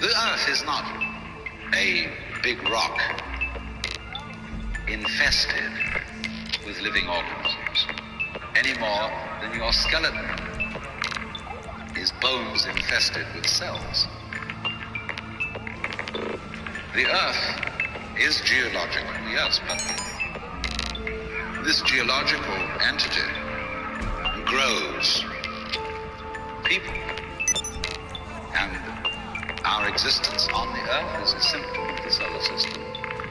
The Earth is not a big rock infested with living organisms, any more than your skeleton is bones infested with cells. The Earth is geologically, yes, but this geological entity grows people, and our existence on the Earth is a symptom of the solar system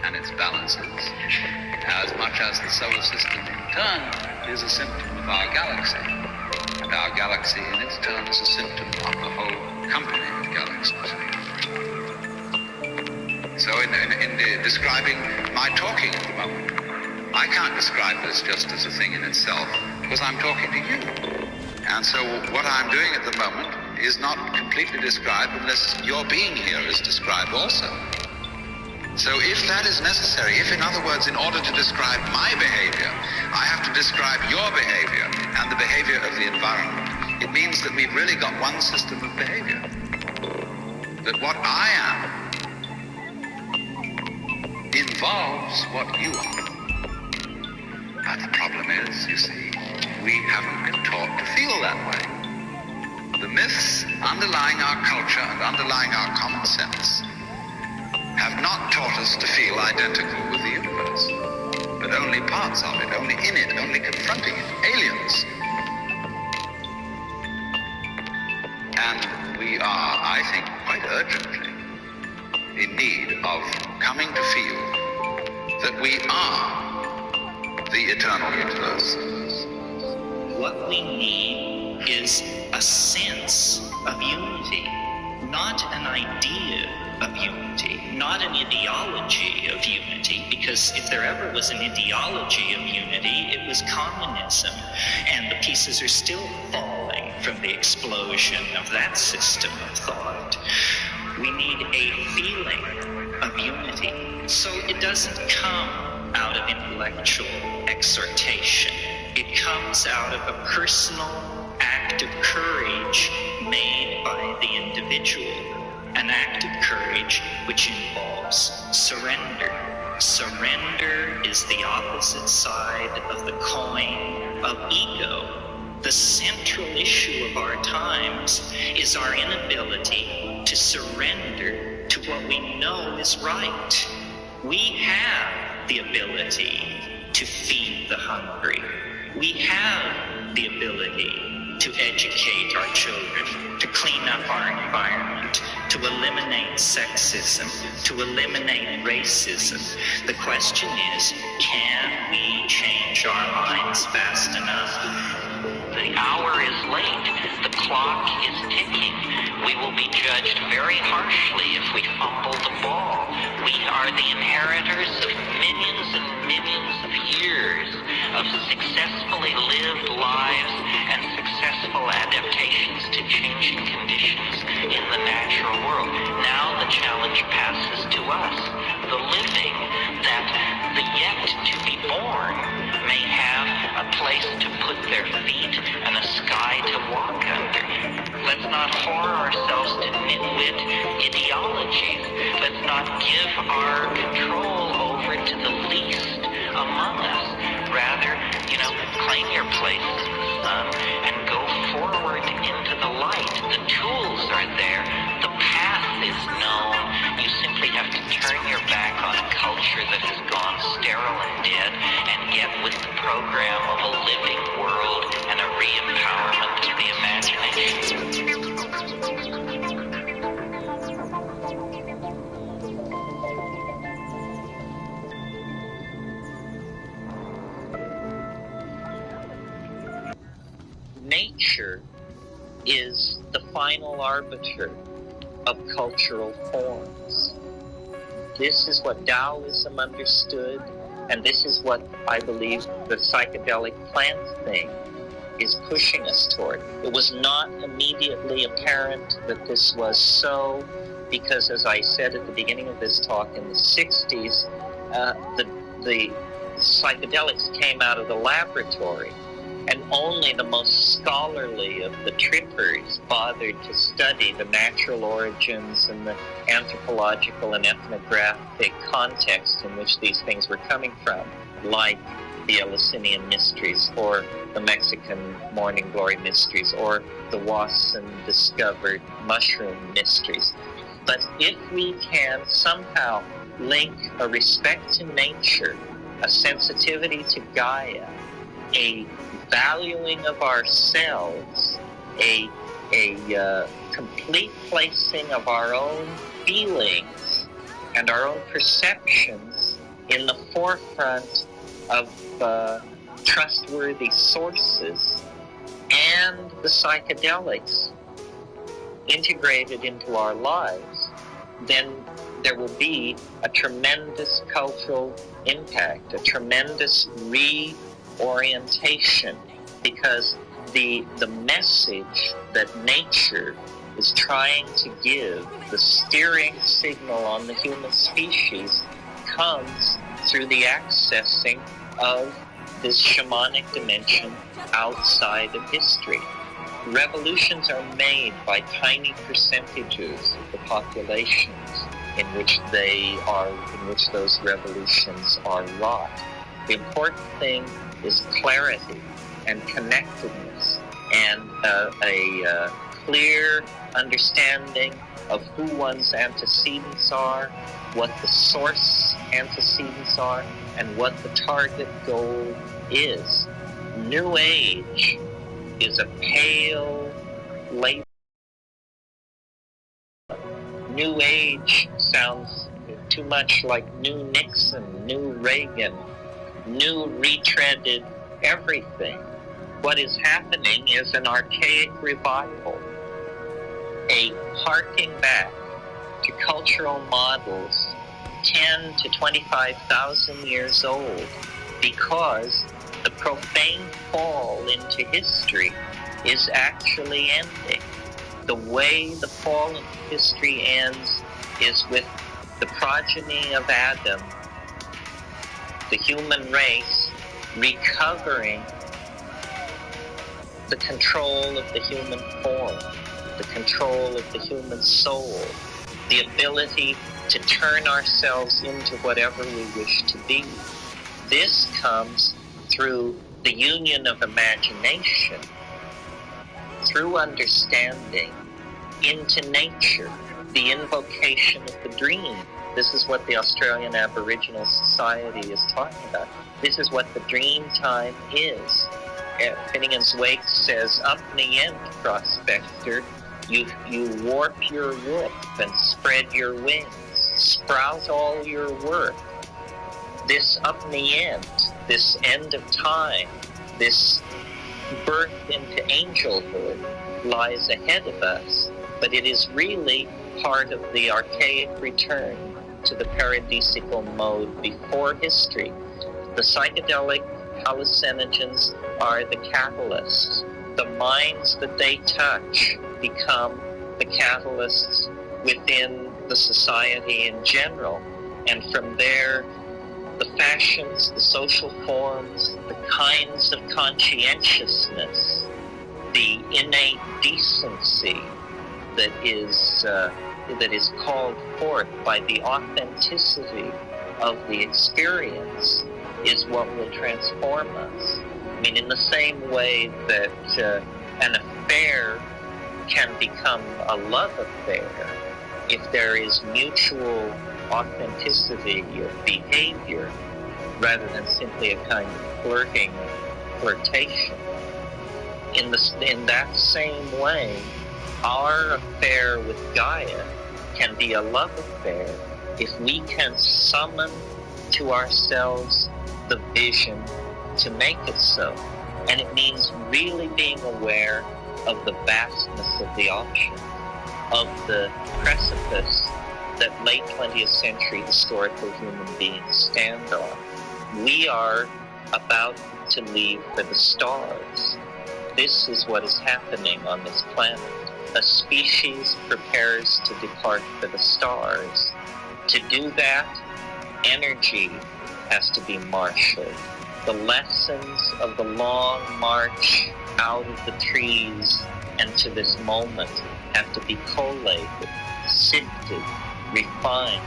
and its balances, as much as the solar system in turn is a symptom of our galaxy, and our galaxy in its turn is a symptom of the whole company of galaxies. So in describing my talking at the moment, I can't describe this just as a thing in itself, because I'm talking to you. And so what I'm doing at the moment is not completely described unless your being here is described also. So if that is necessary, if in other words, in order to describe my behavior, I have to describe your behavior and the behavior of the environment, it means that we've really got one system of behavior. That what I am involves what you are. But the problem is, you see, we haven't been taught to feel that way. The myths underlying our culture and underlying our common sense have not taught us to feel identical with the universe, but only parts of it, only in it, only confronting it, aliens. And we are, I think, quite urgently in need of coming to feel that we are the eternal universe. What we need is a sense of unity, not an idea of unity, not an ideology of unity, because if there ever was an ideology of unity, it was communism, and the pieces are still falling from the explosion of that system of thought. We need a feeling of unity, so it doesn't come out of intellectual exhortation. It comes out of a personal act of courage made by the individual, an act of courage which involves surrender. Surrender is the opposite side of the coin of ego. The central issue of our times is our inability to surrender to what we know is right. We have the ability to feed the hungry. We have the ability to educate our children, to clean up our environment, to eliminate sexism, to eliminate racism. The question is, can we change our minds fast enough? The hour is late. The clock is ticking. We will be judged very harshly if we fumble the ball. We are the inheritors of millions and millions of years of successfully lived lives and successful adaptations to changing conditions in the natural world. Now the challenge passes to us, the living, that the yet to be born may have a place to put their feet and a sky to walk under. Let's not whore ourselves to nitwit ideologies. Let's not give our control over to the least among us. Rather, claim your place in the sun and go forward into the light. The tools are there. The path is known. You simply have to turn your back on a culture that has gone sterile and dead and get with the program of a living world and a re-empowerment of the imagination. Nature is the final arbiter of cultural forms. This is what Taoism understood, and this is what I believe the psychedelic plant thing is pushing us toward. It was not immediately apparent that this was so, because as I said at the beginning of this talk, in the 60s, the psychedelics came out of the laboratory, and only the most scholarly of the trippers bothered to study the natural origins and the anthropological and ethnographic context in which these things were coming from, like the Eleusinian mysteries, or the Mexican morning glory mysteries, or the Wasson discovered mushroom mysteries. But if we can somehow link a respect to nature, a sensitivity to Gaia, a valuing of ourselves, a complete placing of our own feelings and our own perceptions in the forefront of trustworthy sources, and the psychedelics integrated into our lives, then there will be a tremendous cultural impact, a tremendous reorientation, because the message that nature is trying to give, the steering signal on the human species, comes through the accessing of this shamanic dimension outside of history. Revolutions are made by tiny percentages of the populations in which those revolutions are wrought. The important thing is clarity and connectedness, and a clear understanding of who one's antecedents are, what the source antecedents are, and what the target goal is. New Age is a pale label. New Age sounds too much like New Nixon, New Reagan, New retreaded everything. What is happening is an archaic revival, a harking back to cultural models 10 to 25,000 years old, because the profane fall into history is actually ending. The way the fall into history ends is with the progeny of Adam, the human race, recovering the control of the human form, the control of the human soul, the ability to turn ourselves into whatever we wish to be. This comes through the union of imagination, through understanding, into nature, the invocation of the dream. This is what the Australian Aboriginal Society is talking about. This is what the dream time is. Finnegan's Wake says, up in the end, prospector, you warp your whoop and spread your wings, sprout all your work. This up in the end, this end of time, this birth into angelhood lies ahead of us, but it is really part of the archaic return to the paradisical mode before history. The psychedelic hallucinogens are the catalysts. The minds that they touch become the catalysts within the society in general. And from there, the fashions, the social forms, the kinds of conscientiousness, the innate decency that is called forth by the authenticity of the experience is what will transform us. I mean, in the same way that an affair can become a love affair if there is mutual authenticity of behavior rather than simply a kind of flirtation. In that same way, our affair with Gaia can be a love affair if we can summon to ourselves the vision to make it so. And it means really being aware of the vastness of the ocean, of the precipice that late 20th century historical human beings stand on. We are about to leave for the stars. This is what is happening on this planet. A species prepares to depart for the stars. To do that, energy has to be marshaled. The lessons of the long march out of the trees and to this moment have to be collated, sifted, refined,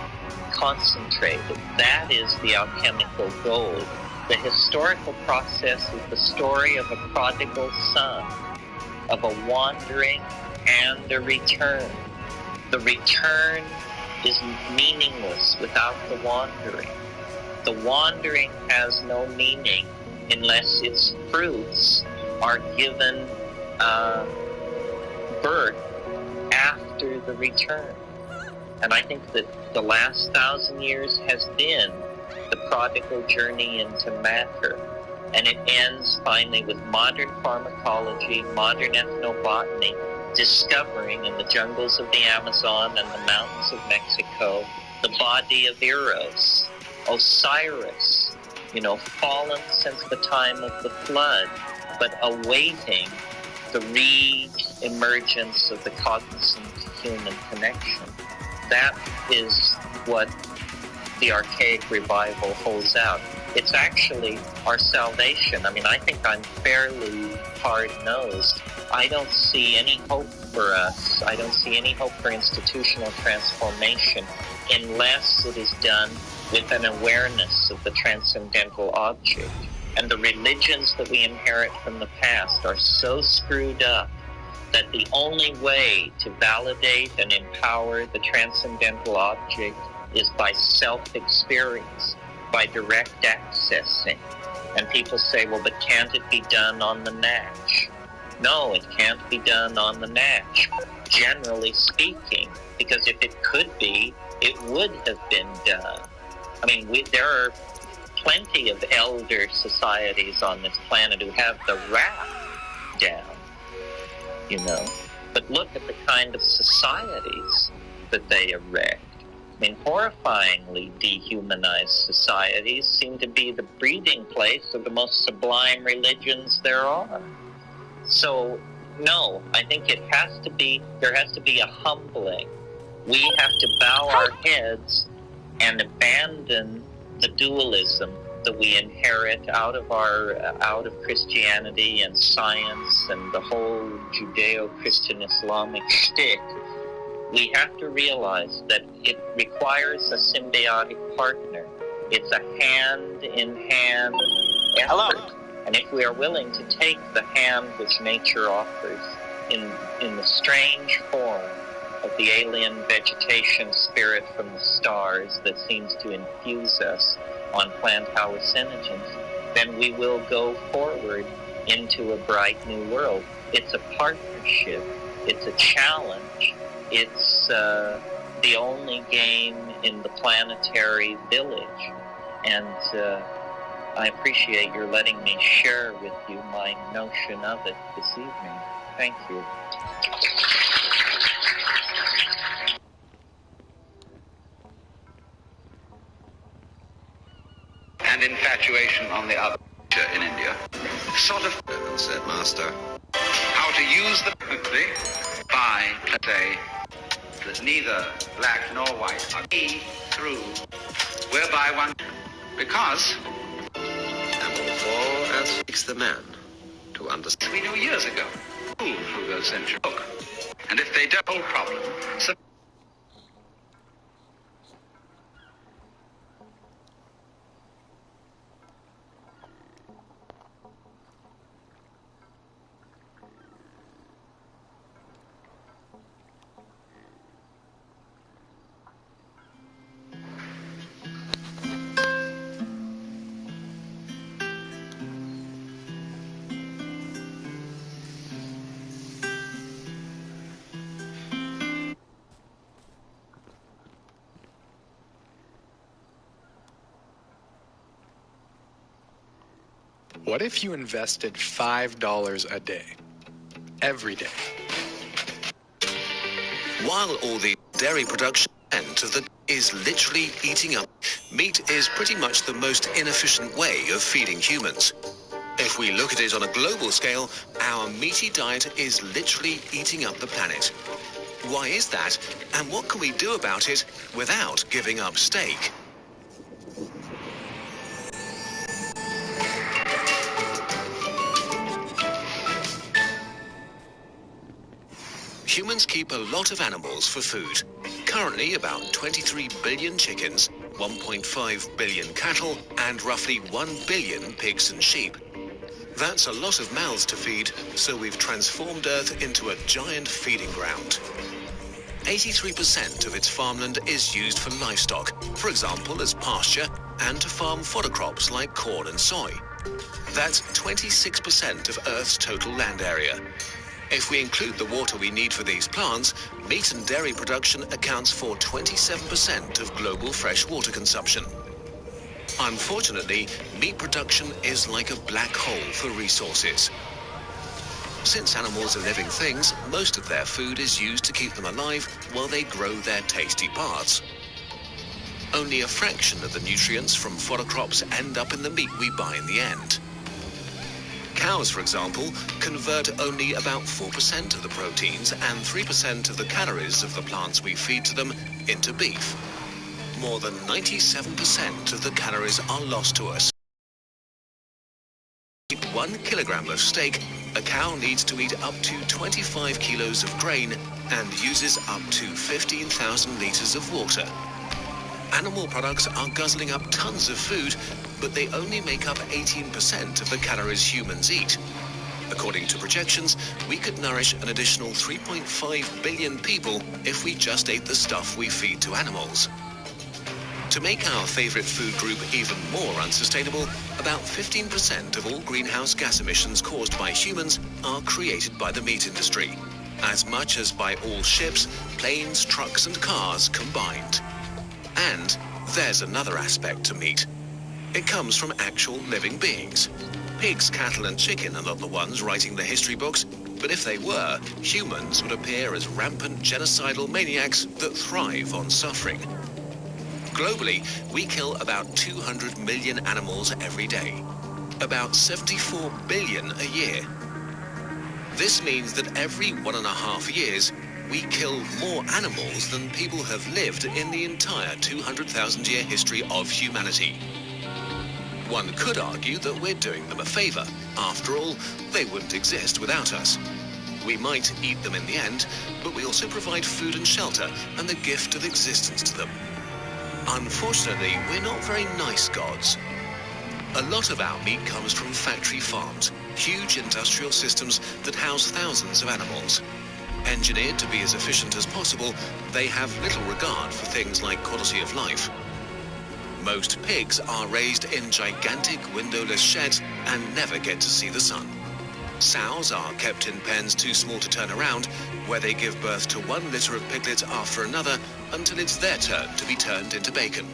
concentrated. That is the alchemical gold. The historical process is the story of a prodigal son, of a wandering and a return. The return is meaningless without the wandering. The wandering has no meaning unless its fruits are given birth after the return. And I think that the last 1,000 years has been the prodigal journey into matter. And it ends finally with modern pharmacology, modern ethnobotany, discovering in the jungles of the Amazon and the mountains of Mexico the body of Eros, Osiris, fallen since the time of the flood, but awaiting the re-emergence of the cognizant human connection. That is what the archaic revival holds out. It's actually our salvation. I think I'm fairly hard-nosed. I don't see any hope for us. I don't see any hope for institutional transformation unless it is done with an awareness of the transcendental object. And the religions that we inherit from the past are so screwed up that the only way to validate and empower the transcendental object is by self-experience, by direct accessing. And people say, well, but can't it be done on the natch? No, it can't be done on the natch, generally speaking, because if it could be, it would have been done. There are plenty of elder societies on this planet who have the rap down, But look at the kind of societies that they erect. Horrifyingly dehumanized societies seem to be the breeding place of the most sublime religions there are. So, no, I think there has to be a humbling. We have to bow our heads and abandon the dualism that we inherit out of Christianity and science and the whole Judeo-Christian Islamic shtick. We have to realize that it requires a symbiotic partner. It's a hand-in-hand effort. Hello. And if we are willing to take the hand which nature offers in the strange form of the alien vegetation spirit from the stars that seems to infuse us on plant hallucinogens, then we will go forward into a bright new world. It's a partnership. It's a challenge. It's the only game in the planetary village. And I appreciate your letting me share with you my notion of it this evening. Thank you. And infatuation on the other in India. Sort of, said Master, how to use the by, say, that neither black nor white are be through, whereby one, because, and will fall as speaks the man to understand. We knew years ago, through those centuries. And if they don't, whole problem. So What if you invested $5 a day? every day. While all the dairy production is literally eating up, meat is pretty much the most inefficient way of feeding humans. If we look at it on a global scale, our meaty diet is literally eating up the planet. Why is that? And what can we do about it without giving up steak? Humans keep a lot of animals for food. Currently, about 23 billion chickens, 1.5 billion cattle, and roughly 1 billion pigs and sheep. That's a lot of mouths to feed, so we've transformed Earth into a giant feeding ground. 83% of its farmland is used for livestock, for example as pasture, and to farm fodder crops like corn and soy. That's 26% of Earth's total land area. If we include the water we need for these plants, meat and dairy production accounts for 27% of global freshwater consumption. Unfortunately, meat production is like a black hole for resources. Since animals are living things, most of their food is used to keep them alive while they grow their tasty parts. Only a fraction of the nutrients from fodder crops end up in the meat we buy in the end. Cows, for example, convert only about 4% of the proteins and 3% of the calories of the plants we feed to them into beef. More than 97% of the calories are lost to us. To eat 1 kilogram of steak, a cow needs to eat up to 25 kilos of grain and uses up to 15,000 liters of water. Animal products are guzzling up tons of food, but they only make up 18% of the calories humans eat. According to projections, we could nourish an additional 3.5 billion people if we just ate the stuff we feed to animals. To make our favorite food group even more unsustainable, about 15% of all greenhouse gas emissions caused by humans are created by the meat industry, as much as by all ships, planes, trucks and cars combined. And there's another aspect to meat. It comes from actual living beings. Pigs, cattle and chicken are not the ones writing the history books, but if they were, humans would appear as rampant genocidal maniacs that thrive on suffering. Globally, we kill about 200 million animals every day, about 74 billion a year. This means that every 1.5 years, we kill more animals than people have lived in the entire 200,000-year history of humanity. One could argue that we're doing them a favor. After all, they wouldn't exist without us. We might eat them in the end, but we also provide food and shelter and the gift of existence to them. Unfortunately, we're not very nice gods. A lot of our meat comes from factory farms, huge industrial systems that house thousands of animals. Engineered to be as efficient as possible, they have little regard for things like quality of life. Most pigs are raised in gigantic windowless sheds and never get to see the sun. Sows are kept in pens too small to turn around, where they give birth to 1 litter of piglets after another until it's their turn to be turned into bacon.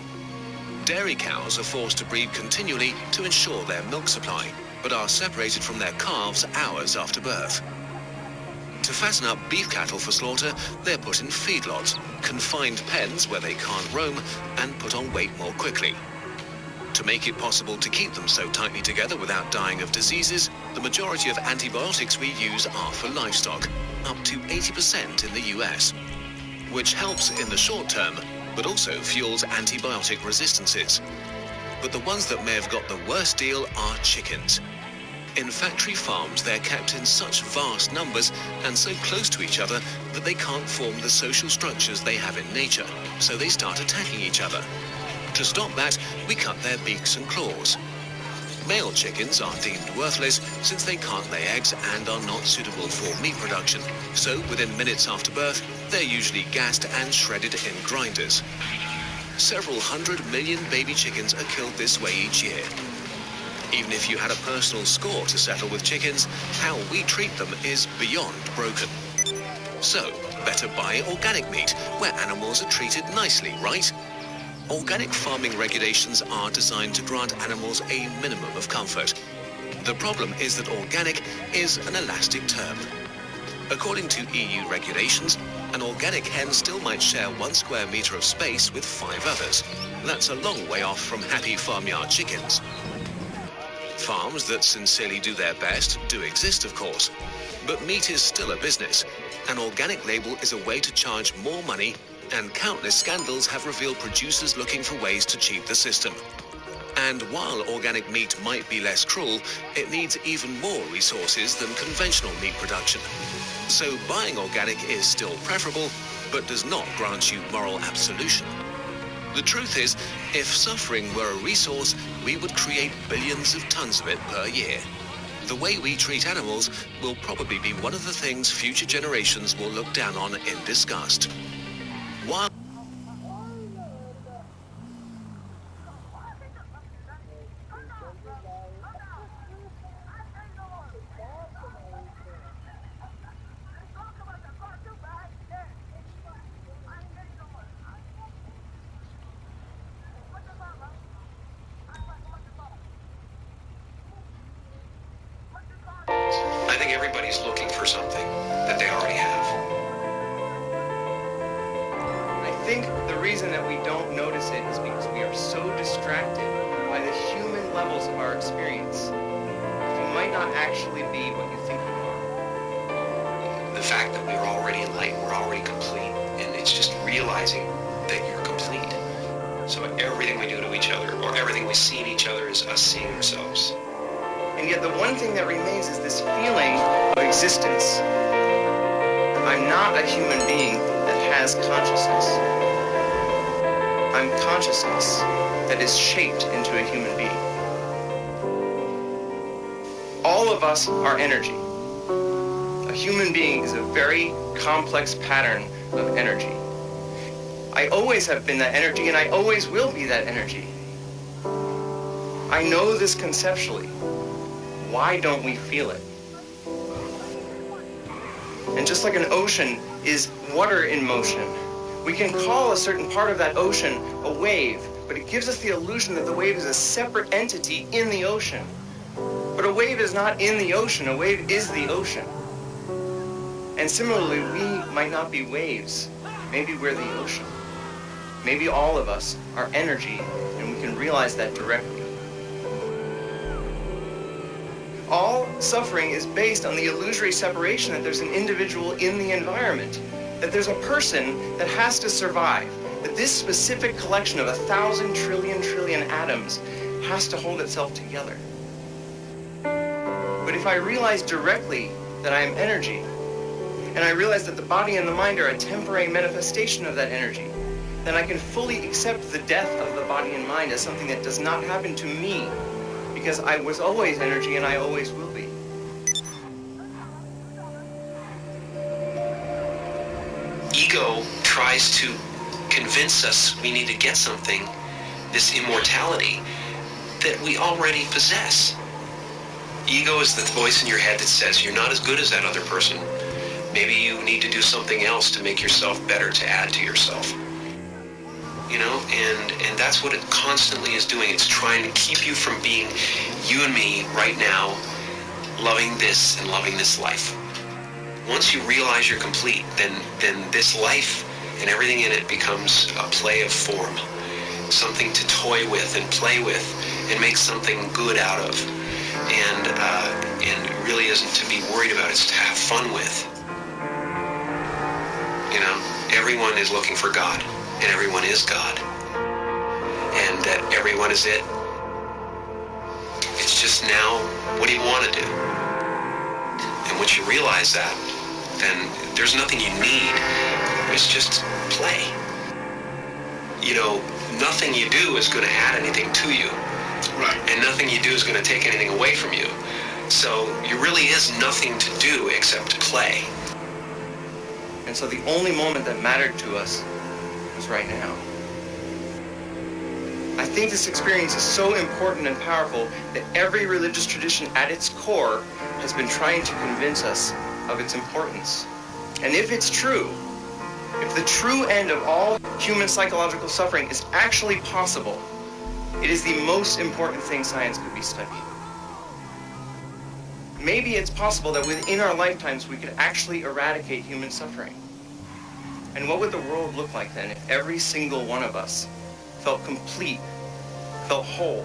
Dairy cows are forced to breed continually to ensure their milk supply, but are separated from their calves hours after birth. To fatten up beef cattle for slaughter, they're put in feedlots, confined pens where they can't roam, and put on weight more quickly. To make it possible to keep them so tightly together without dying of diseases, the majority of antibiotics we use are for livestock, up to 80% in the US, which helps in the short term, but also fuels antibiotic resistances. But the ones that may have got the worst deal are chickens. In factory farms, they're kept in such vast numbers and so close to each other that they can't form the social structures they have in nature, so they start attacking each other. To stop that, we cut their beaks and claws. Male chickens are deemed worthless since they can't lay eggs and are not suitable for meat production, so within minutes after birth, they're usually gassed and shredded in grinders. Several 100 million baby chickens are killed this way each year. Even if you had a personal score to settle with chickens, how we treat them is beyond broken. So, better buy organic meat, where animals are treated nicely, right? Organic farming regulations are designed to grant animals a minimum of comfort. The problem is that organic is an elastic term. According to EU regulations, an organic hen still might share 1 square metre of space with 5 others. That's a long way off from happy farmyard chickens. Farms that sincerely do their best do exist, of course. But meat is still a business. An organic label is a way to charge more money, and countless scandals have revealed producers looking for ways to cheat the system. And while organic meat might be less cruel, it needs even more resources than conventional meat production. So buying organic is still preferable, but does not grant you moral absolution. The truth is, if suffering were a resource, we would create billions of tons of it per year. The way we treat animals will probably be one of the things future generations will look down on in disgust. While I think everybody's looking for something that they already have. I think the reason that we don't notice it is because we are so distracted by the human levels of our experience. You might not actually be what you think you are. The fact that we're already enlightened, we're already complete, and it's just realizing that you're complete. So everything we do to each other, or everything we see in each other, is us seeing ourselves. And yet the one thing that remains is this feeling of existence. I'm not a human being that has consciousness. I'm consciousness that is shaped into a human being. All of us are energy. A human being is a very complex pattern of energy. I always have been that energy, and I always will be that energy. I know this conceptually. Why don't we feel it? And just like an ocean is water in motion, we can call a certain part of that ocean a wave, but it gives us the illusion that the wave is a separate entity in the ocean. But a wave is not in the ocean, a wave is the ocean. And similarly, we might not be waves. Maybe we're the ocean. Maybe all of us are energy, and we can realize that directly. All suffering is based on the illusory separation that there's an individual in the environment, that there's a person that has to survive, that this specific collection of 1,000 trillion atoms has to hold itself together. But if I realize directly that I am energy, and I realize that the body and the mind are a temporary manifestation of that energy, then I can fully accept the death of the body and mind as something that does not happen to me, because I was always energy and I always will be. Ego tries to convince us we need to get something, this immortality, that we already possess. Ego is the voice in your head that says you're not as good as that other person. Maybe you need to do something else to make yourself better, to add to yourself. You know, and that's what it constantly is doing. It's trying to keep you from being you and me right now, loving this and loving this life. Once you realize you're complete, then this life and everything in it becomes a play of form, something to toy with and play with and make something good out of. And it really isn't to be worried about, it's to have fun with. You know, everyone is looking for God. And everyone is God, and that everyone is it. It's just now, what do you want to do? And once you realize that, then there's nothing you need. It's just play. You know, nothing you do is going to add anything to you. Right. And nothing you do is going to take anything away from you. So there really is nothing to do except play. And so the only moment that mattered to us right now. I think this experience is so important and powerful that every religious tradition at its core has been trying to convince us of its importance. And if it's true, if the true end of all human psychological suffering is actually possible, it is the most important thing science could be studying. maybe it's possible that within our lifetimes we could actually eradicate human suffering. And what would the world look like then if every single one of us felt complete, felt whole,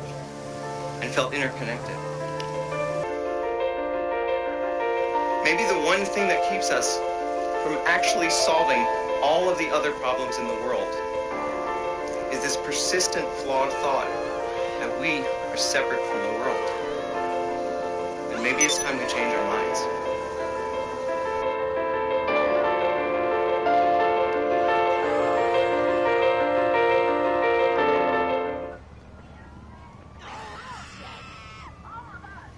and felt interconnected? Maybe the one thing that keeps us from actually solving all of the other problems in the world is this persistent, flawed thought that we are separate from the world. And maybe it's time to change our minds.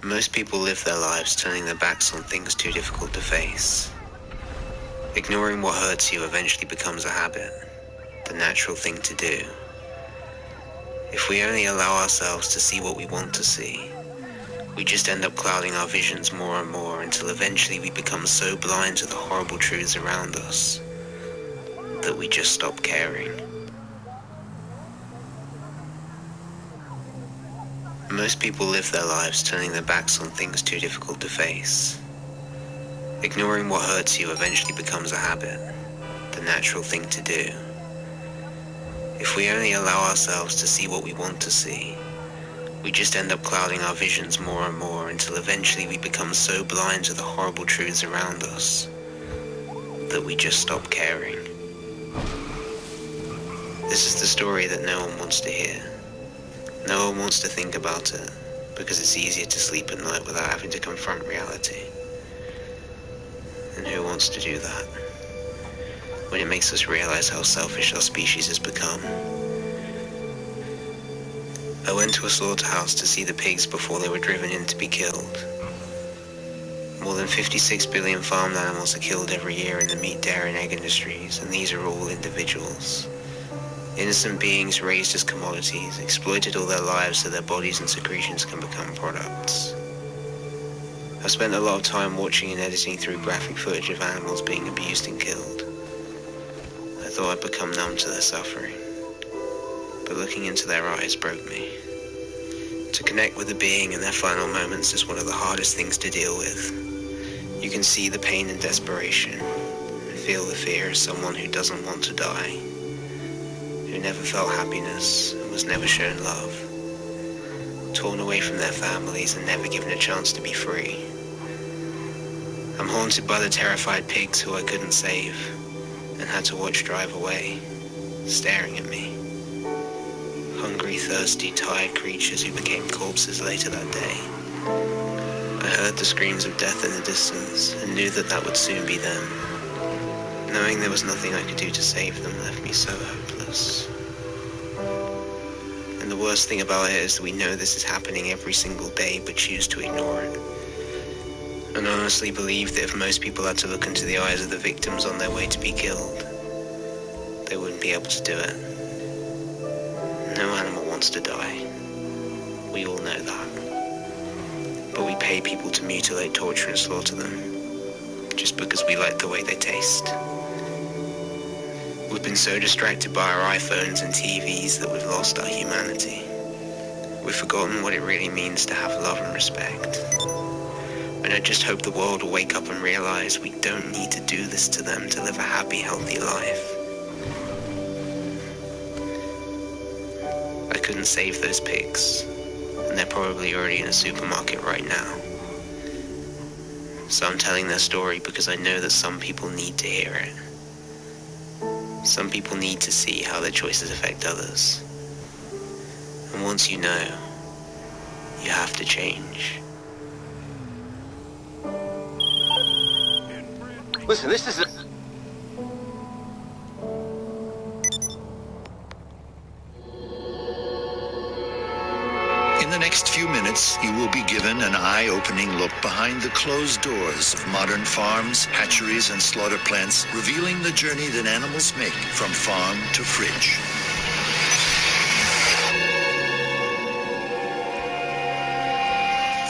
Most people live their lives turning their backs on things too difficult to face. Ignoring what hurts you eventually becomes a habit, the natural thing to do. If we only allow ourselves to see what we want to see, we just end up clouding our visions more and more until eventually we become so blind to the horrible truths around us that we just stop caring. Most people live their lives turning their backs on things too difficult to face. Ignoring what hurts you eventually becomes a habit, the natural thing to do. If we only allow ourselves to see what we want to see, we just end up clouding our visions more and more until eventually we become so blind to the horrible truths around us that we just stop caring. This is the story that no one wants to hear. No one wants to think about it, because it's easier to sleep at night without having to confront reality. And who wants to do that when it makes us realize how selfish our species has become? I went to a slaughterhouse to see the pigs before they were driven in to be killed. More than 56 billion farmed animals are killed every year in the meat, dairy, and egg industries, and these are all individuals. Innocent beings raised as commodities, exploited all their lives so their bodies and secretions can become products. I've spent a lot of time watching and editing through graphic footage of animals being abused and killed. I thought I'd become numb to their suffering, but looking into their eyes broke me. To connect with a being in their final moments is one of the hardest things to deal with. You can see the pain and desperation, and feel the fear of someone who doesn't want to die, who never felt happiness and was never shown love, torn away from their families and never given a chance to be free. I'm haunted by the terrified pigs who I couldn't save and had to watch drive away, staring at me. Hungry, thirsty, tired creatures who became corpses later that day. I heard the screams of death in the distance and knew that that would soon be them. Knowing there was nothing I could do to save them left me so hopeless. And the worst thing about it is that we know this is happening every single day but choose to ignore it. And honestly believe that if most people had to look into the eyes of the victims on their way to be killed, they wouldn't be able to do it. No animal wants to die. We all know that. But we pay people to mutilate, torture, and slaughter them, just because we like the way they taste. We've been so distracted by our iPhones and TVs that we've lost our humanity. We've forgotten what it really means to have love and respect. And I just hope the world will wake up and realize we don't need to do this to them to live a happy, healthy life. I couldn't save those pigs, and they're probably already in a supermarket right now. So I'm telling their story because I know that some people need to hear it. Some people need to see how their choices affect others. And once you know, you have to change. Listen, this is In the next few minutes, you will be given an eye-opening look behind the closed doors of modern farms, hatcheries, and slaughter plants, revealing the journey that animals make from farm to fridge.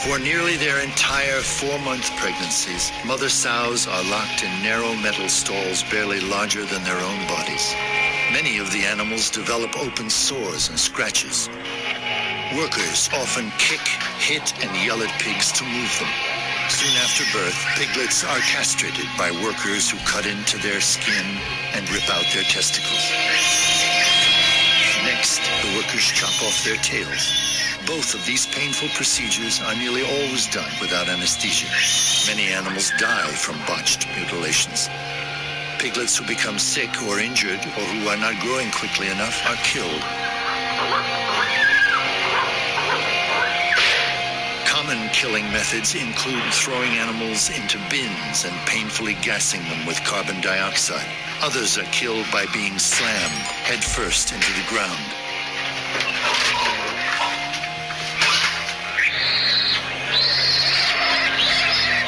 For nearly their entire 4-month pregnancies, mother sows are locked in narrow metal stalls barely larger than their own bodies. Many of the animals develop open sores and scratches. Workers often kick, hit, and yell at pigs to move them. Soon after birth, piglets are castrated by workers who cut into their skin and rip out their testicles. Next, the workers chop off their tails. Both of these painful procedures are nearly always done without anesthesia. Many animals die from botched mutilations. Piglets who become sick or injured or who are not growing quickly enough are killed. Common killing methods include throwing animals into bins and painfully gassing them with carbon dioxide. Others are killed by being slammed headfirst into the ground.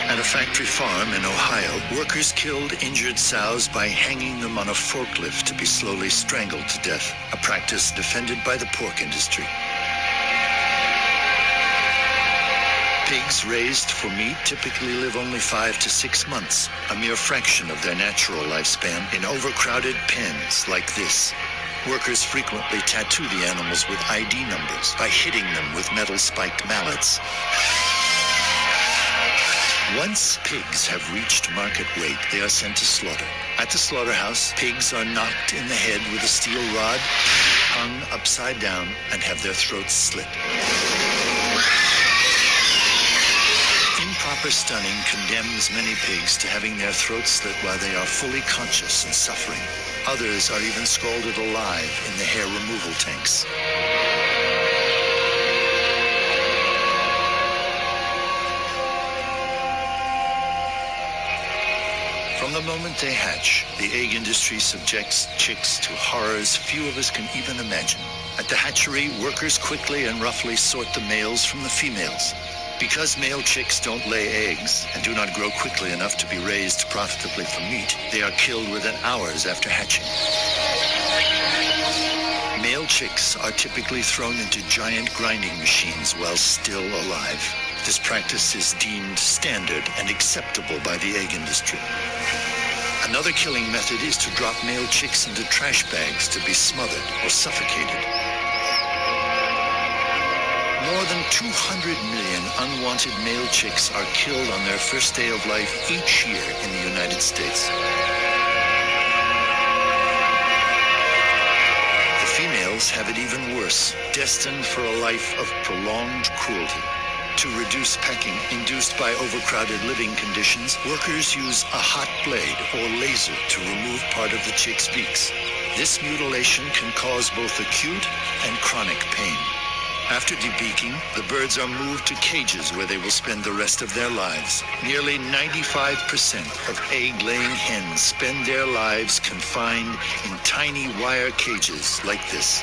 At a factory farm in Ohio, workers killed injured sows by hanging them on a forklift to be slowly strangled to death, a practice defended by the pork industry. Pigs raised for meat typically live only 5 to 6 months, a mere fraction of their natural lifespan, in overcrowded pens like this. Workers frequently tattoo the animals with ID numbers by hitting them with metal-spiked mallets. Once pigs have reached market weight, they are sent to slaughter. At the slaughterhouse, pigs are knocked in the head with a steel rod, hung upside down, and have their throats slit. Improper stunning condemns many pigs to having their throats slit while they are fully conscious and suffering. Others are even scalded alive in the hair removal tanks. From the moment they hatch, the egg industry subjects chicks to horrors few of us can even imagine. At the hatchery, workers quickly and roughly sort the males from the females. Because male chicks don't lay eggs and do not grow quickly enough to be raised profitably for meat, they are killed within hours after hatching. Male chicks are typically thrown into giant grinding machines while still alive. This practice is deemed standard and acceptable by the egg industry. Another killing method is to drop male chicks into trash bags to be smothered or suffocated. More than 200 million unwanted male chicks are killed on their first day of life each year in the United States. The females have it even worse, destined for a life of prolonged cruelty. To reduce pecking induced by overcrowded living conditions, workers use a hot blade or laser to remove part of the chick's beaks. This mutilation can cause both acute and chronic pain. After debeaking, the birds are moved to cages where they will spend the rest of their lives. Nearly 95% of egg-laying hens spend their lives confined in tiny wire cages like this.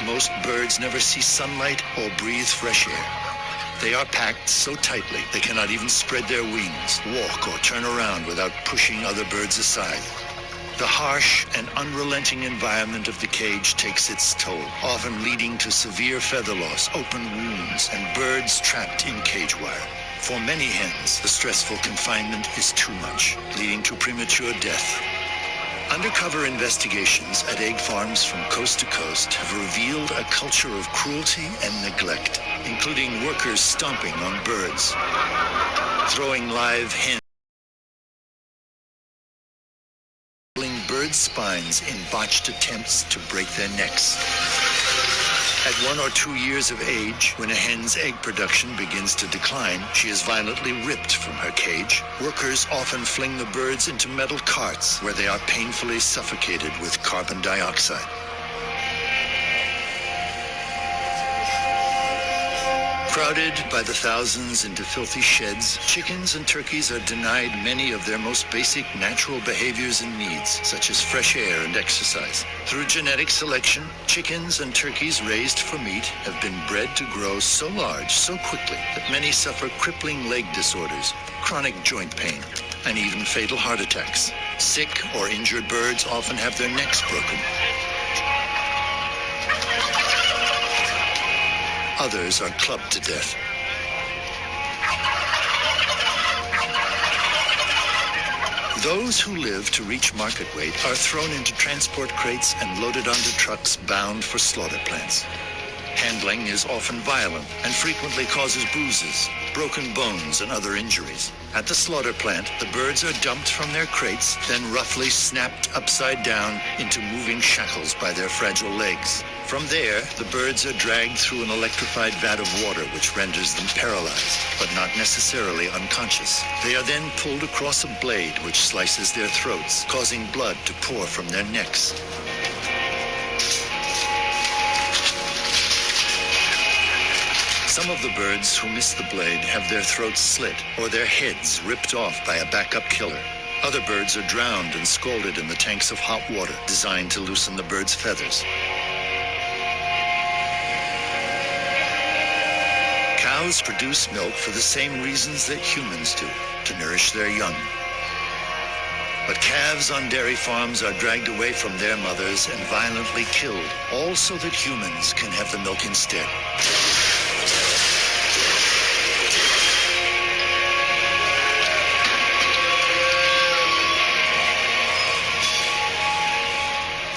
Most birds never see sunlight or breathe fresh air. They are packed so tightly they cannot even spread their wings, walk, or turn around without pushing other birds aside. The harsh and unrelenting environment of the cage takes its toll, often leading to severe feather loss, open wounds, and birds trapped in cage wire. For many hens, the stressful confinement is too much, leading to premature death. Undercover investigations at egg farms from coast to coast have revealed a culture of cruelty and neglect, including workers stomping on birds, throwing live hens, bird spines in botched attempts to break their necks. At 1 or 2 years of age, when a hen's egg production begins to decline, she is violently ripped from her cage. Workers often fling the birds into metal carts where they are painfully suffocated with carbon dioxide. Crowded by the thousands into filthy sheds, chickens and turkeys are denied many of their most basic natural behaviors and needs, such as fresh air and exercise. Through genetic selection, chickens and turkeys raised for meat have been bred to grow so large so quickly that many suffer crippling leg disorders, chronic joint pain, and even fatal heart attacks. Sick or injured birds often have their necks broken. Others are clubbed to death. Those who live to reach market weight are thrown into transport crates and loaded onto trucks bound for slaughter plants. Handling is often violent and frequently causes bruises. broken bones and other injuries. At the slaughter plant, the birds are dumped from their crates, then roughly snapped upside down into moving shackles by their fragile legs. From there, the birds are dragged through an electrified vat of water which renders them paralyzed, but not necessarily unconscious. They are then pulled across a blade which slices their throats, causing blood to pour from their necks. Some of the birds who miss the blade have their throats slit or their heads ripped off by a backup killer. Other birds are drowned and scalded in the tanks of hot water designed to loosen the bird's feathers. Cows produce milk for the same reasons that humans do, to nourish their young. But calves on dairy farms are dragged away from their mothers and violently killed, all so that humans can have the milk instead.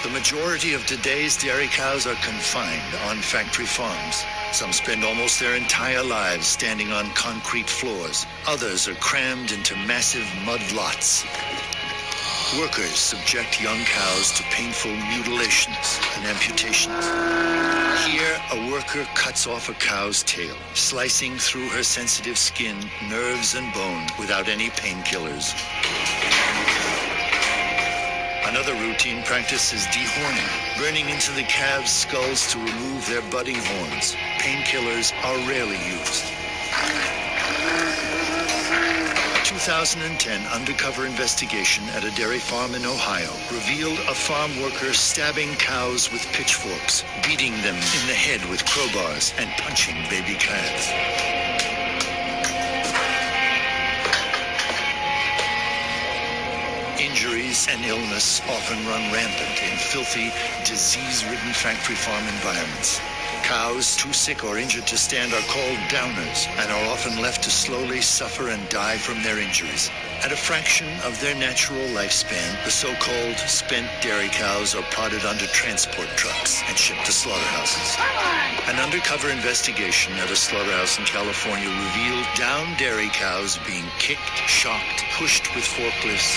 The majority of today's dairy cows are confined on factory farms. Some spend almost their entire lives standing on concrete floors. Others are crammed into massive mud lots. Workers subject young cows to painful mutilations and amputations. Here, a worker cuts off a cow's tail, slicing through her sensitive skin, nerves, and bone without any painkillers. Another routine practice is dehorning, burning into the calves' skulls to remove their budding horns. Painkillers are rarely used. A 2010 undercover investigation at a dairy farm in Ohio revealed a farm worker stabbing cows with pitchforks, beating them in the head with crowbars, and punching baby calves. Injuries and illness often run rampant in filthy, disease-ridden factory farm environments. Cows too sick or injured to stand are called downers and are often left to slowly suffer and die from their injuries. At a fraction of their natural lifespan, the so-called spent dairy cows are prodded onto transport trucks and shipped to slaughterhouses. An undercover investigation at a slaughterhouse in California revealed downed dairy cows being kicked, shocked, pushed with forklifts,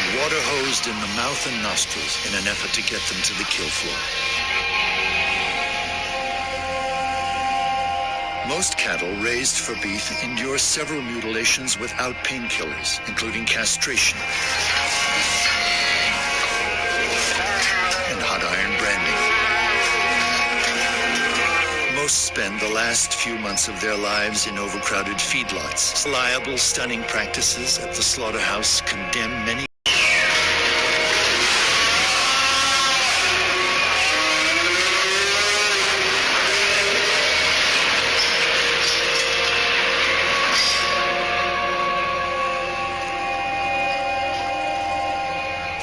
and water hosed in the mouth and nostrils in an effort to get them to the kill floor. Most cattle raised for beef endure several mutilations without painkillers, including castration and hot iron branding. Most spend the last few months of their lives in overcrowded feedlots. Reliable, stunning practices at the slaughterhouse condemn many.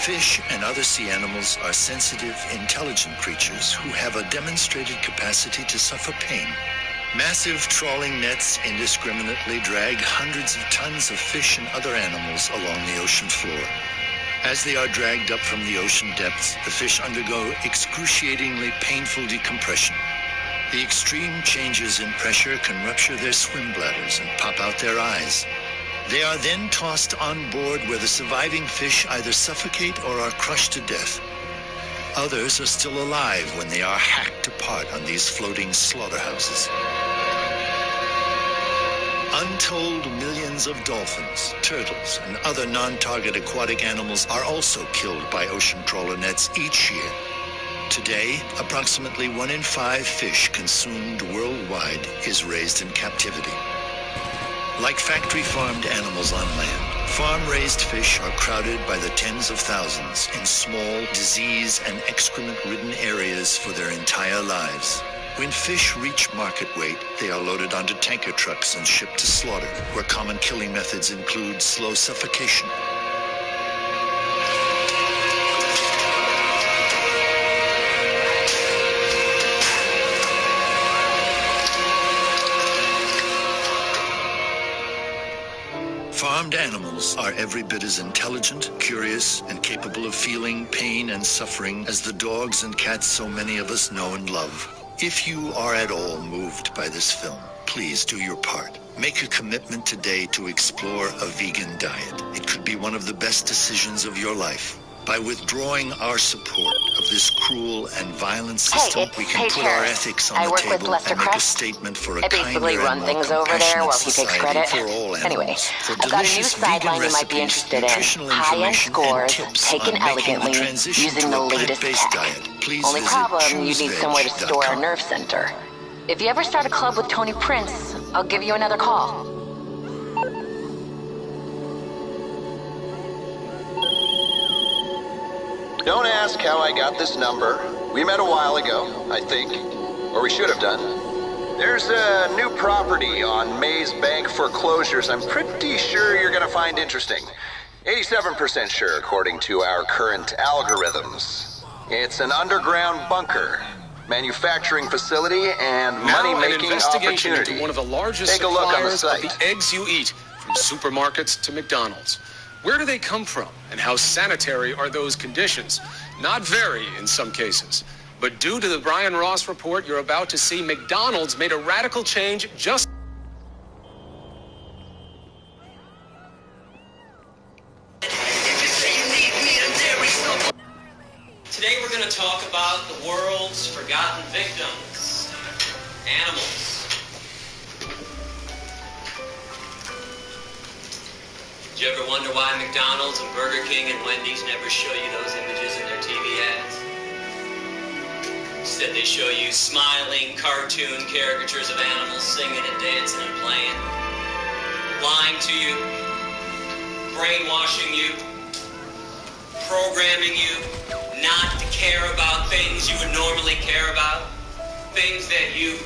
Fish and other sea animals are sensitive, intelligent creatures who have a demonstrated capacity to suffer pain. Massive trawling nets indiscriminately drag hundreds of tons of fish and other animals along the ocean floor. As they are dragged up from the ocean depths, the fish undergo excruciatingly painful decompression. The extreme changes in pressure can rupture their swim bladders and pop out their eyes. They are then tossed on board where the surviving fish either suffocate or are crushed to death. Others are still alive when they are hacked apart on these floating slaughterhouses. Untold millions of dolphins, turtles, and other non-target aquatic animals are also killed by ocean trawler nets each year. Today, approximately 1 in 5 fish consumed worldwide is raised in captivity. Like factory-farmed animals on land, farm-raised fish are crowded by the tens of thousands in small, disease- and excrement-ridden areas for their entire lives. When fish reach market weight, they are loaded onto tanker trucks and shipped to slaughter, where common killing methods include slow suffocation, farmed animals are every bit as intelligent, curious, and capable of feeling pain and suffering as the dogs and cats so many of us know and love. If you are at all moved by this film, please do your part. Make a commitment today to explore a vegan diet. It could be one of the best decisions of your life. By withdrawing our support of this cruel and violent system, we can put our ethics on the table and make a statement for a kinder and more compassionate society for all animals. For delicious vegan recipes, nutritional information, and tips on making the transition to a plant-based diet, please Only visit problem, you need somewhere to store a chooseveg.com. nerve center. If you ever start a club with Tony Prince, I'll give you another call. Don't ask how I got this number. We met a while ago, I think. Or we should have done. There's a new property on Maze Bank foreclosures I'm pretty sure you're gonna find interesting. 87% sure, according to our current algorithms. It's an underground bunker, manufacturing facility, and money-making opportunity. Into one of the largest Take a look on the suppliers of site. the eggs you eat, from supermarkets to McDonald's. Where do they come from, and how sanitary are those conditions? Not very in some cases. But due to the Brian Ross report you're about to see, McDonald's made a radical change just... Today we're going to talk about the world's forgotten victims, animals. Do you ever wonder why McDonald's and Burger King and Wendy's never show you those images in their TV ads? Instead they show you smiling cartoon caricatures of animals singing and dancing and playing, lying to you, brainwashing you, programming you not to care about things you would normally care about, things that you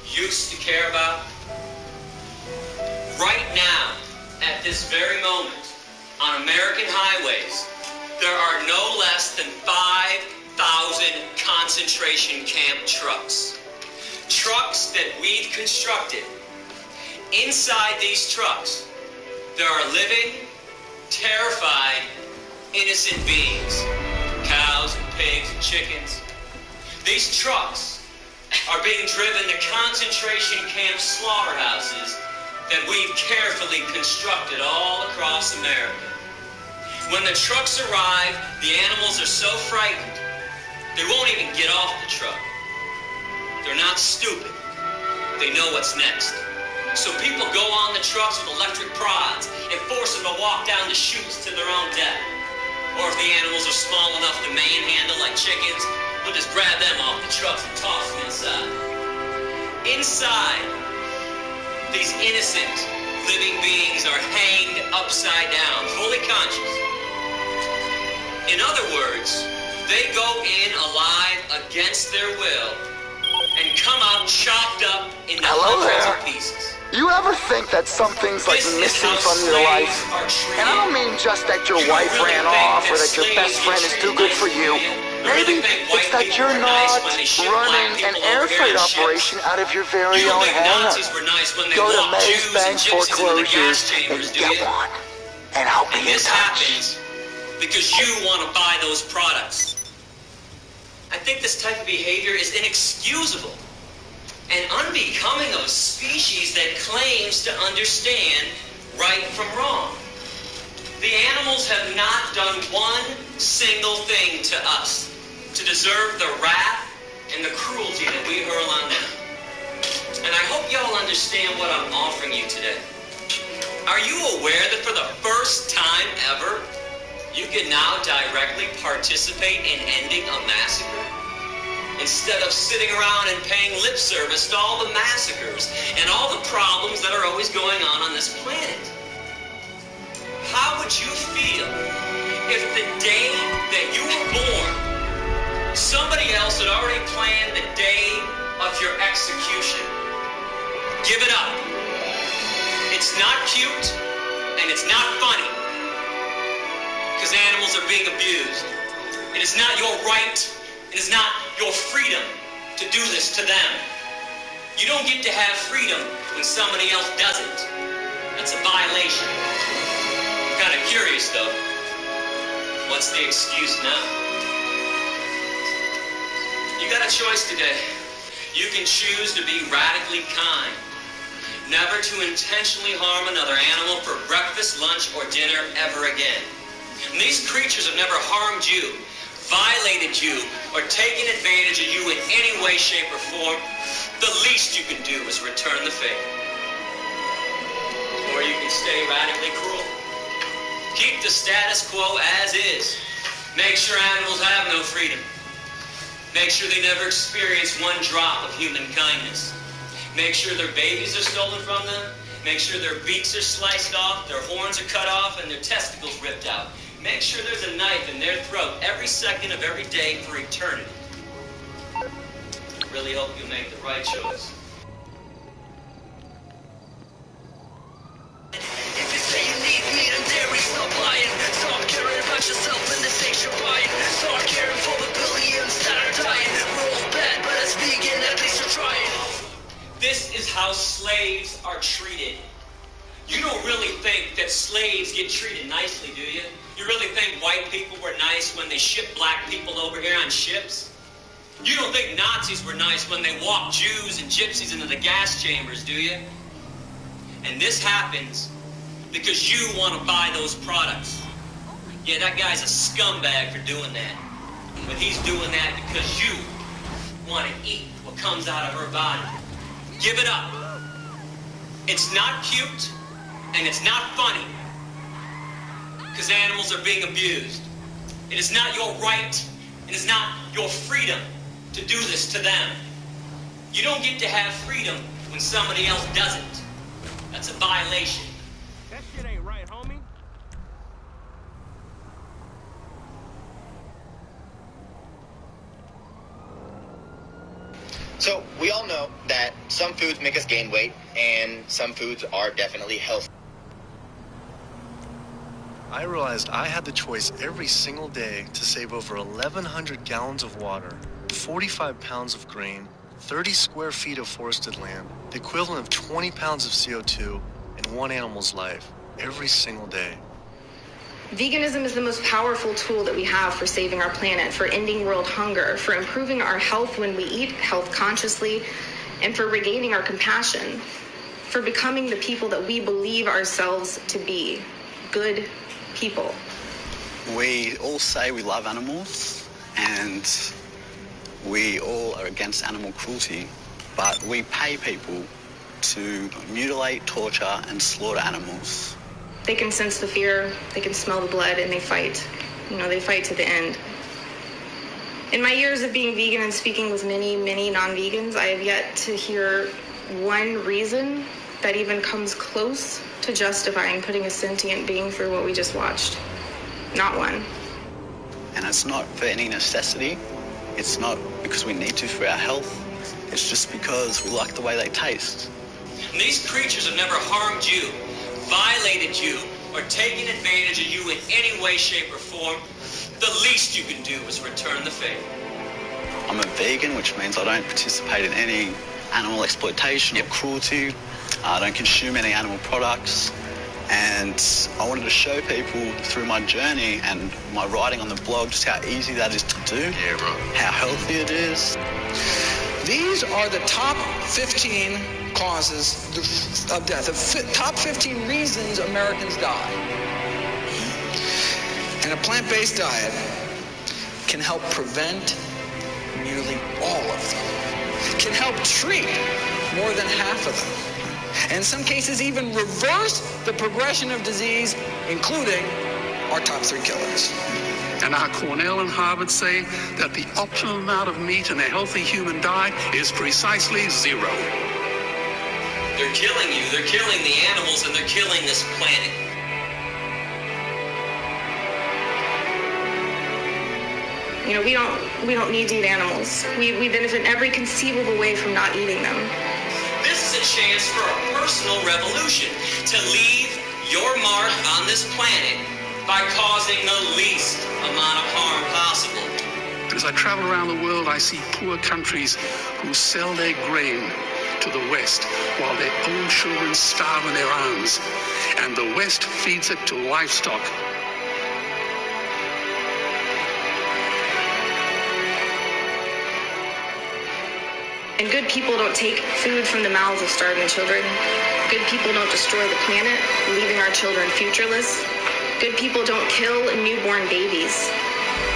used to care about. Right now, at this very moment, on American highways, there are no less than 5,000 concentration camp trucks. Trucks that we've constructed. Inside these trucks, there are living, terrified, innocent beings. Cows and pigs and chickens. These trucks are being driven to concentration camp slaughterhouses that we've carefully constructed all across America. When the trucks arrive, the animals are so frightened, they won't even get off the truck. They're not stupid. They know what's next. So people go on the trucks with electric prods and force them to walk down the chutes to their own death. Or if the animals are small enough to manhandle like chickens, we'll just grab them off the trucks and toss them inside. Inside, these innocent living beings are hanged upside down, fully conscious. In other words, they go in alive against their will and come out chopped up into hundreds of pieces. You ever think that something's like missing from your life? And I don't mean just that your wife ran off or that your best friend is too good for you. Maybe it's that you're not running an air freight operation out of your very own hangar. Go to Maze Bank foreclosures and get one. And I'll be in touch. This happens because you want to buy those products. I think this type of behavior is inexcusable and unbecoming of a species that claims to understand right from wrong. The animals have not done one single thing to us to deserve the wrath and the cruelty that we hurl on them. And I hope y'all understand what I'm offering you today. Are you aware that for the first time ever, you can now directly participate in ending a massacre? Instead of sitting around and paying lip service to all the massacres and all the problems that are always going on this planet. How would you feel if the day that you were born, somebody else had already planned the day of your execution? Give it up. It's not cute and it's not funny because animals are being abused. It is not your right. It is not your freedom to do this to them. You don't get to have freedom when somebody else doesn't. That's a violation. I'm kind of curious though. What's the excuse now? You got a choice today. You can choose to be radically kind. never to intentionally harm another animal for breakfast, lunch, or dinner ever again. And these creatures have never harmed you, violated you, or taken advantage of you in any way, shape, or form. The least you can do is return the favor. Or you can stay radically cruel. Keep the status quo as is. Make sure animals have no freedom. Make sure they never experience one drop of human kindness. Make sure their babies are stolen from them. Make sure their beaks are sliced off, their horns are cut off, and their testicles ripped out. Make sure there's a knife in their throat every second of every day for eternity. Really hope you make the right choice. If you say you need meat and dairy, stop lying. Stop caring about yourself and the things you're buying. Start caring for the billions that are dying. We're all bad, but as vegan, at least you're trying. This is how slaves are treated. You don't really think that slaves get treated nicely, do you? You really think white people were nice when they shipped black people over here on ships? You don't think Nazis were nice when they walked Jews and gypsies into the gas chambers, do you? And this happens because you want to buy those products. Yeah, that guy's a scumbag for doing that. But he's doing that because you want to eat what comes out of her body. Give it up. It's not cute, and it's not funny, because animals are being abused. It is not your right, it is not your freedom to do this to them. You don't get to have freedom when somebody else doesn't. That's a violation. That shit ain't right, homie. So, we all know that some foods make us gain weight, and some foods are definitely healthy. I realized I had the choice every single day to save over 1,100 gallons of water, 45 pounds of grain, 30 square feet of forested land, the equivalent of 20 pounds of CO2, and one animal's life, every single day. Veganism is the most powerful tool that we have for saving our planet, for ending world hunger, for improving our health when we eat health consciously, and for regaining our compassion, for becoming the people that we believe ourselves to be, good people. We all say we love animals, and we all are against animal cruelty, but we pay people to mutilate, torture, and slaughter animals. They can sense the fear, they can smell the blood, and they fight. You know, they fight to the end. In my years of being vegan and speaking with many, many non-vegans, I have yet to hear one reason that even comes close to justifying putting a sentient being through what we just watched. Not one. And it's not for any necessity. It's not because we need to for our health. It's just because we like the way they taste. And these creatures have never harmed you, violated you, or taken advantage of you in any way, shape, or form. The least you can do is return the favor. I'm a vegan, which means I don't participate in any animal exploitation or cruelty. I don't consume any animal products. And I wanted to show people through my journey and my writing on the blog just how easy that is to do. Yeah, right. How healthy it is. These are the top 15 causes of death, the top 15 reasons Americans die. And a plant-based diet can help prevent nearly all of them, can help treat more than half of them, and in some cases even reverse the progression of disease, including our top 3 killers. And our Cornell and Harvard say that the optimal amount of meat in a healthy human diet is precisely 0. They're killing you, they're killing the animals, and they're killing this planet. You know, we don't need to eat animals. We benefit in every conceivable way from not eating them. This is a chance for a personal revolution, to leave your mark on this planet by causing the least amount of harm possible. As I travel around the world, I see poor countries who sell their grain to the West while their own children starve in their arms, and the West feeds it to livestock. And good people don't take food from the mouths of starving children. Good people don't destroy the planet, leaving our children futureless. Good people don't kill newborn babies.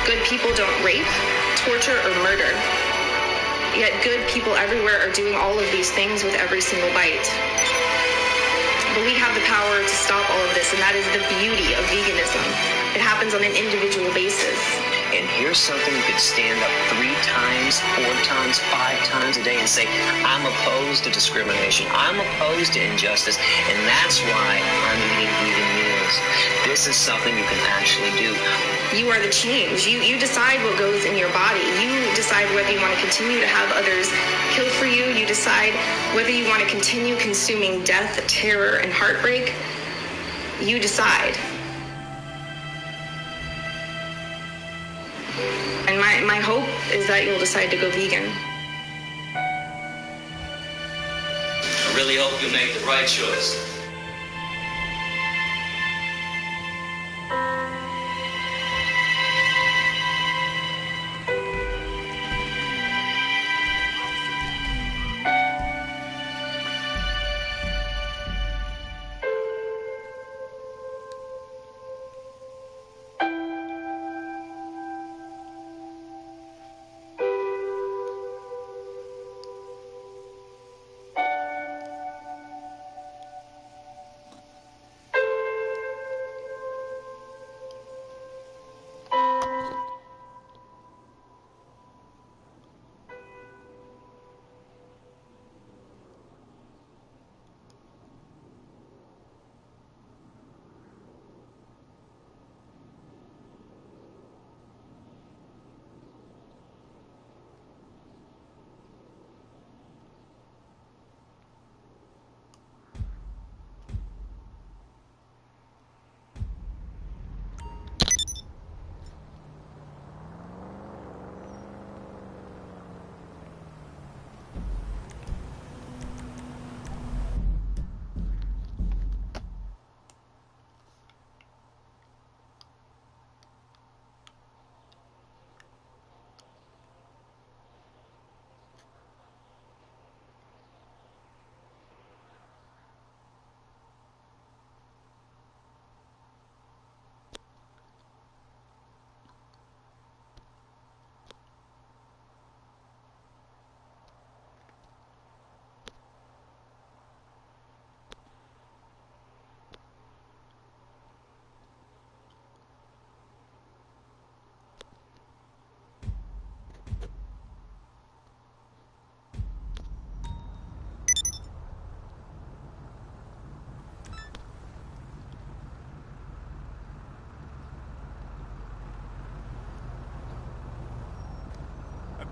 Good people don't rape, torture, or murder. Yet good people everywhere are doing all of these things with every single bite. But we have the power to stop all of this, and that is the beauty of veganism. It happens on an individual basis. And here's something you could stand up 3 times, 4 times, 5 times a day and say, I'm opposed to discrimination. I'm opposed to injustice. And that's why I'm eating vegan meals. This is something you can actually do. You are the change. You decide what goes in your body. You decide whether you want to continue to have others kill for you. You decide whether you want to continue consuming death, terror, and heartbreak. You decide. And my hope is that you'll decide to go vegan. I really hope you make the right choice.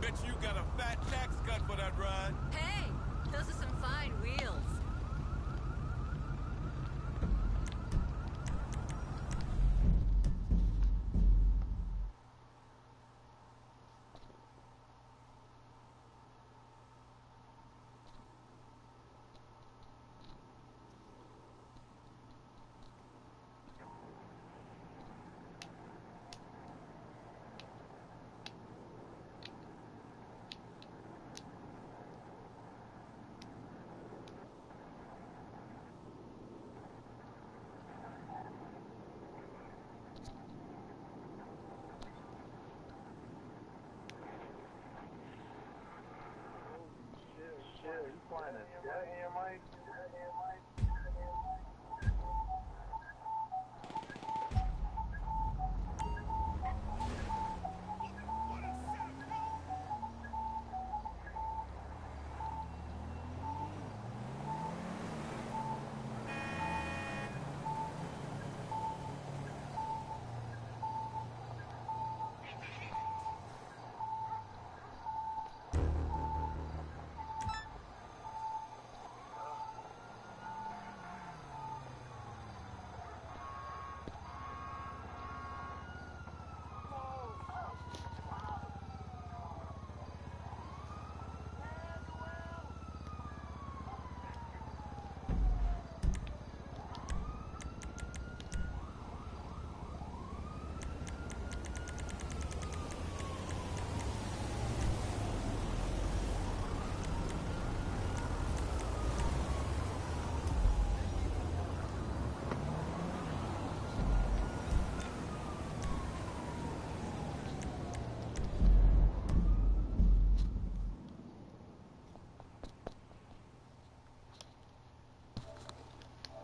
Bet you got a fat tax cut for that ride. Hey, those are some fine wheels. Shit, you flying a jet in your mind?